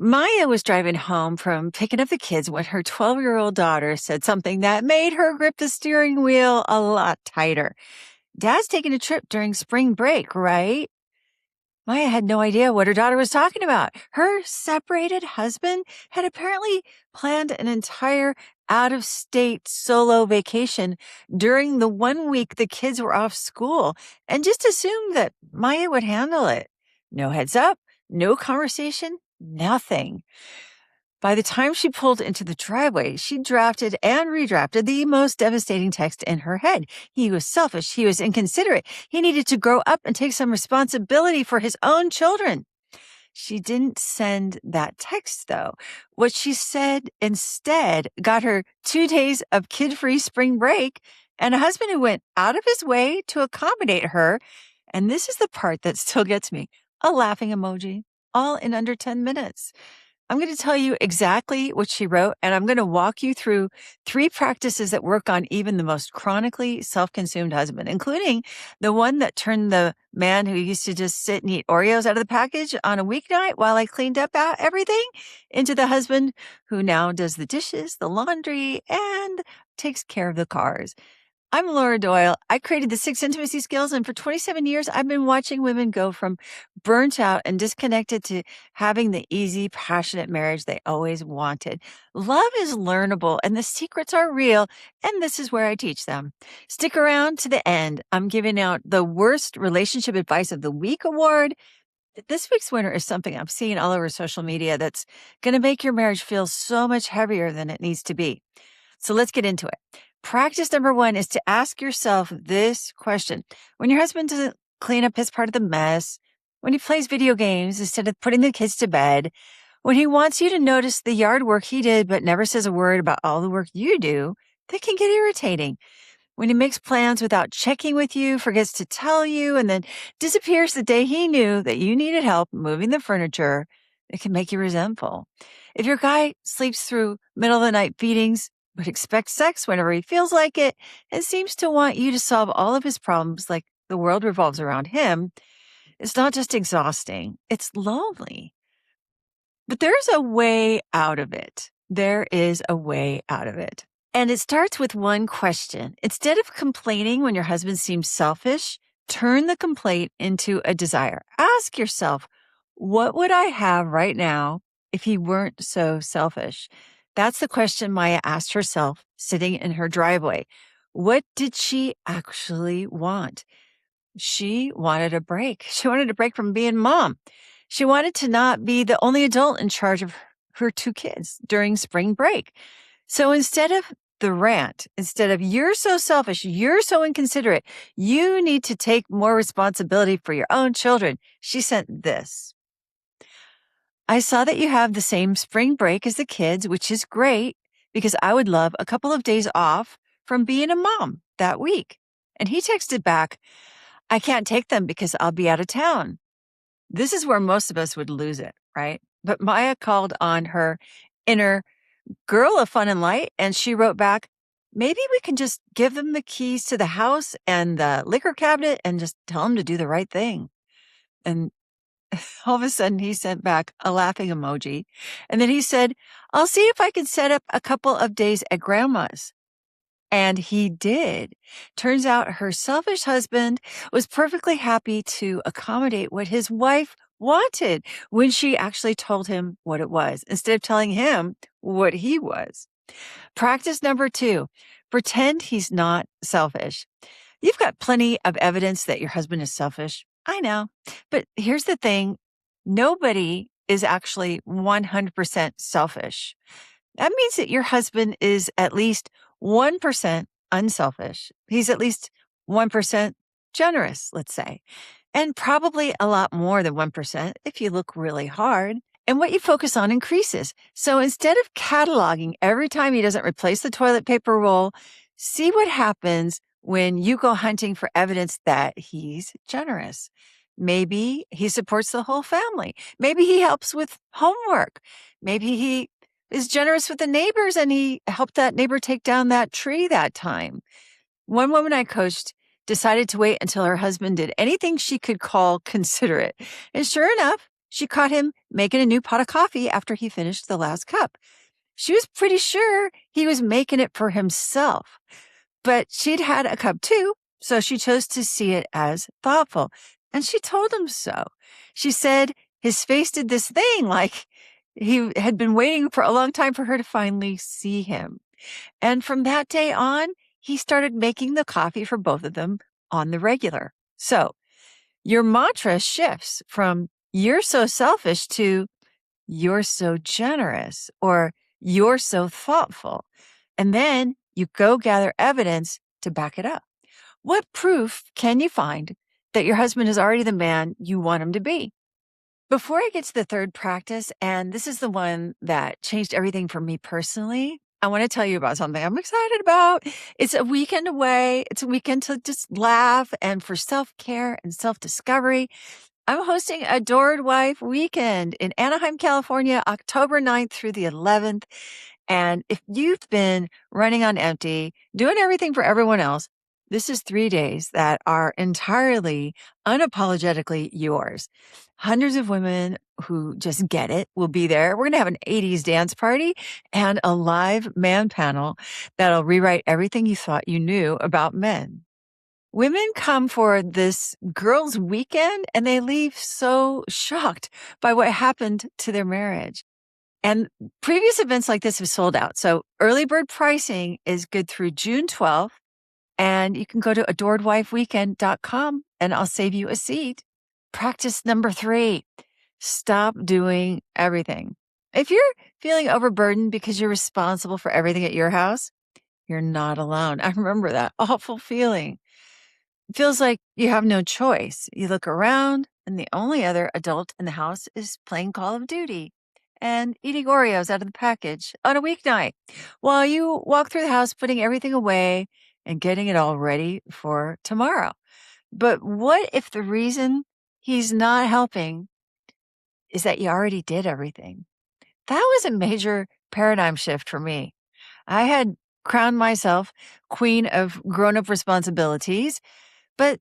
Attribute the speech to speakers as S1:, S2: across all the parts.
S1: Maya was driving home from picking up the kids when her 12-year-old daughter said something that made her grip the steering wheel a lot tighter. Dad's taking a trip during spring break, right? Maya had no idea what her daughter was talking about. Her separated husband had apparently planned an entire out of state solo vacation during the 1 week the kids were off school and just assumed that Maya would handle it. No heads up, no conversation, nothing. By the time she pulled into the driveway, she drafted and redrafted the most devastating text in her head. He was selfish. He was inconsiderate. He needed to grow up and take some responsibility for his own children. She didn't send that text, though. What she said instead got her 2 days of kid-free spring break and a husband who went out of his way to accommodate her. And this is the part that still gets me, a laughing emoji, all in under 10 minutes. I'm going to tell you exactly what she wrote, and I'm going to walk you through 3 practices that work on even the most chronically self-consumed husband, including the one that turned the man who used to just sit and eat Oreos out of the package on a weeknight while I cleaned up everything into the husband who now does the dishes, the laundry, and takes care of the cars. I'm Laura Doyle. I created the 6 intimacy skills, and for 27 years, I've been watching women go from burnt out and disconnected to having the easy, passionate marriage they always wanted. Love is learnable, and the secrets are real, and this is where I teach them. Stick around to the end. I'm giving out the Worst Relationship Advice of the Week award. This week's winner is something I'm seeing all over social media that's going to make your marriage feel so much heavier than it needs to be. So let's get into it. Practice number 1 is to ask yourself this question. When your husband doesn't clean up his part of the mess, when he plays video games instead of putting the kids to bed, when he wants you to notice the yard work he did but never says a word about all the work you do, that can get irritating. When he makes plans without checking with you, forgets to tell you, and then disappears the day he knew that you needed help moving the furniture, it can make you resentful. If your guy sleeps through middle of the night feedings, but expects sex whenever he feels like it, and seems to want you to solve all of his problems like the world revolves around him, it's not just exhausting, it's lonely. But there's a way out of it. There is a way out of it. And it starts with one question. Instead of complaining when your husband seems selfish, turn the complaint into a desire. Ask yourself, what would I have right now if he weren't so selfish? That's the question Maya asked herself sitting in her driveway. What did she actually want? She wanted a break. She wanted a break from being mom. She wanted to not be the only adult in charge of her 2 kids during spring break. So instead of the rant, instead of you're so selfish, you're so inconsiderate, you need to take more responsibility for your own children, she sent this. I saw that you have the same spring break as the kids, which is great because I would love a couple of days off from being a mom that week. And he texted back, I can't take them because I'll be out of town. This is where most of us would lose it, right? But Maya called on her inner girl of fun and light, and she wrote back, maybe we can just give them the keys to the house and the liquor cabinet and just tell them to do the right thing. And all of a sudden he sent back a laughing emoji. And then he said, I'll see if I can set up a couple of days at grandma's. And he did. Turns out her selfish husband was perfectly happy to accommodate what his wife wanted when she actually told him what it was, instead of telling him what he was. Practice number 2, pretend he's not selfish. You've got plenty of evidence that your husband is selfish. I know. But here's the thing. Nobody is actually 100% selfish. That means that your husband is at least 1% unselfish. He's at least 1% generous, let's say, and probably a lot more than 1% if you look really hard. And what you focus on increases. So instead of cataloging every time he doesn't replace the toilet paper roll, see what happens when you go hunting for evidence that he's generous. Maybe he supports the whole family. Maybe he helps with homework. Maybe he is generous with the neighbors and he helped that neighbor take down that tree that time. One woman I coached decided to wait until her husband did anything she could call considerate. And sure enough, she caught him making a new pot of coffee after he finished the last cup. She was pretty sure he was making it for himself, but she'd had a cup too, so she chose to see it as thoughtful. And she told him so. She said his face did this thing like he had been waiting for a long time for her to finally see him. And from that day on, he started making the coffee for both of them on the regular. So your mantra shifts from "you're so selfish" to "you're so generous" or "you're so thoughtful." And then you go gather evidence to back it up. What proof can you find that your husband is already the man you want him to be? Before I get to the third practice, and this is the one that changed everything for me personally, I want to tell you about something I'm excited about. It's a weekend away. It's a weekend to just laugh and for self-care and self-discovery. I'm hosting Adored Wife Weekend in Anaheim, California, October 9th through the 11th. And if you've been running on empty, doing everything for everyone else, this is 3 days that are entirely unapologetically yours. Hundreds of women who just get it will be there. We're going to have an 80s dance party and a live man panel that'll rewrite everything you thought you knew about men. Women come for this girls' weekend and they leave so shocked by what happened to their marriage. And previous events like this have sold out. So early bird pricing is good through June 12th. And you can go to adoredwifeweekend.com and I'll save you a seat. Practice number 3, stop doing everything. If you're feeling overburdened because you're responsible for everything at your house, you're not alone. I remember that awful feeling. It feels like you have no choice. You look around, and the only other adult in the house is playing Call of Duty and eating Oreos out of the package on a weeknight while you walk through the house, putting everything away and getting it all ready for tomorrow. But what if the reason he's not helping is that you already did everything? That was a major paradigm shift for me. I had crowned myself queen of grown up responsibilities, but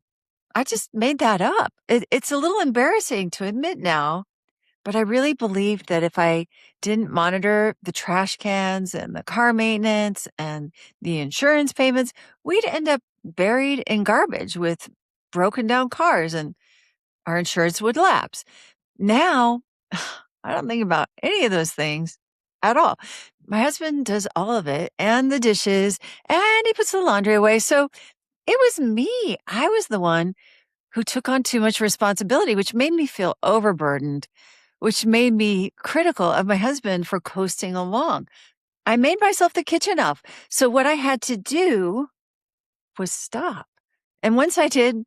S1: I just made that up. It's a little embarrassing to admit now, but I really believed that if I didn't monitor the trash cans and the car maintenance and the insurance payments, we'd end up buried in garbage with broken down cars and our insurance would lapse. Now, I don't think about any of those things at all. My husband does all of it and the dishes and he puts the laundry away. So it was me. I was the one who took on too much responsibility, which made me feel overburdened, which made me critical of my husband for coasting along. I made myself the kitchen elf. So what I had to do was stop. And once I did,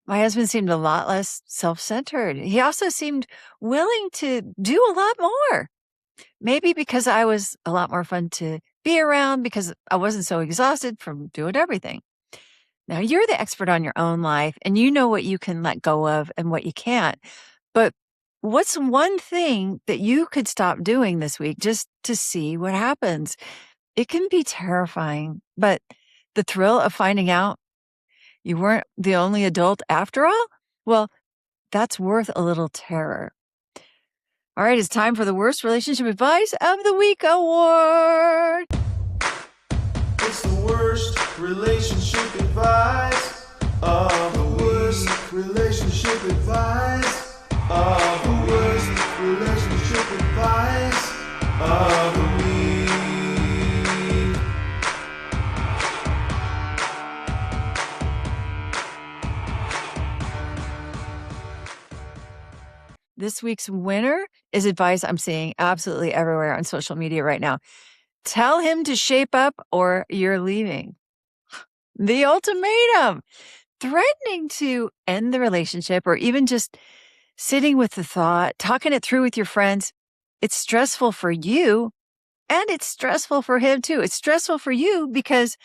S1: my husband seemed a lot less self-centered. He also seemed willing to do a lot more. Maybe because I was a lot more fun to be around because I wasn't so exhausted from doing everything. Now, you're the expert on your own life and you know what you can let go of and what you can't. But what's one thing that you could stop doing this week just to see what happens? It can be terrifying, but the thrill of finding out you weren't the only adult after all, well, that's worth a little terror. All right, it's time for the Worst Relationship Advice of the Week award.
S2: It's the worst relationship advice of the worst relationship advice of the worst relationship advice of the week.
S1: This week's winner is advice I'm seeing absolutely everywhere on social media right now. Tell him to shape up or you're leaving. The ultimatum. Threatening to end the relationship or even just sitting with the thought, talking it through with your friends. It's stressful for you and it's stressful for him too. It's stressful for you because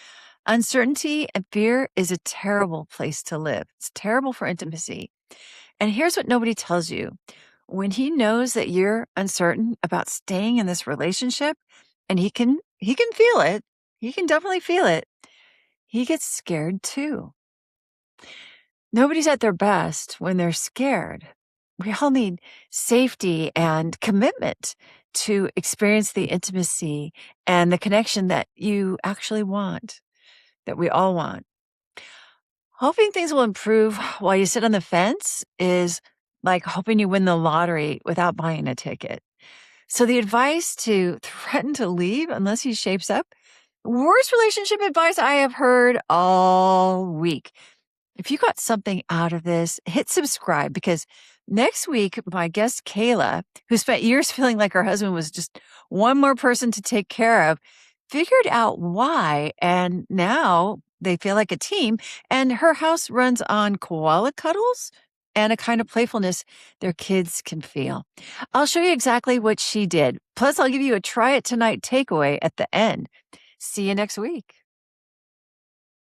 S1: uncertainty and fear is a terrible place to live. It's terrible for intimacy. And here's what nobody tells you. When he knows that you're uncertain about staying in this relationship, and he can feel it. He can definitely feel it. He gets scared too. Nobody's at their best when they're scared. We all need safety and commitment to experience the intimacy and the connection that you actually want, that we all want. Hoping things will improve while you sit on the fence is like hoping you win the lottery without buying a ticket. So the advice to threaten to leave unless he shapes up, worst relationship advice I have heard all week. If you got something out of this, hit subscribe because next week, my guest Kayla, who spent years feeling like her husband was just one more person to take care of, figured out why. And now they feel like a team. And her house runs on koala cuddles and a kind of playfulness their kids can feel. I'll show you exactly what she did. Plus, I'll give you a try it tonight takeaway at the end. See you next week.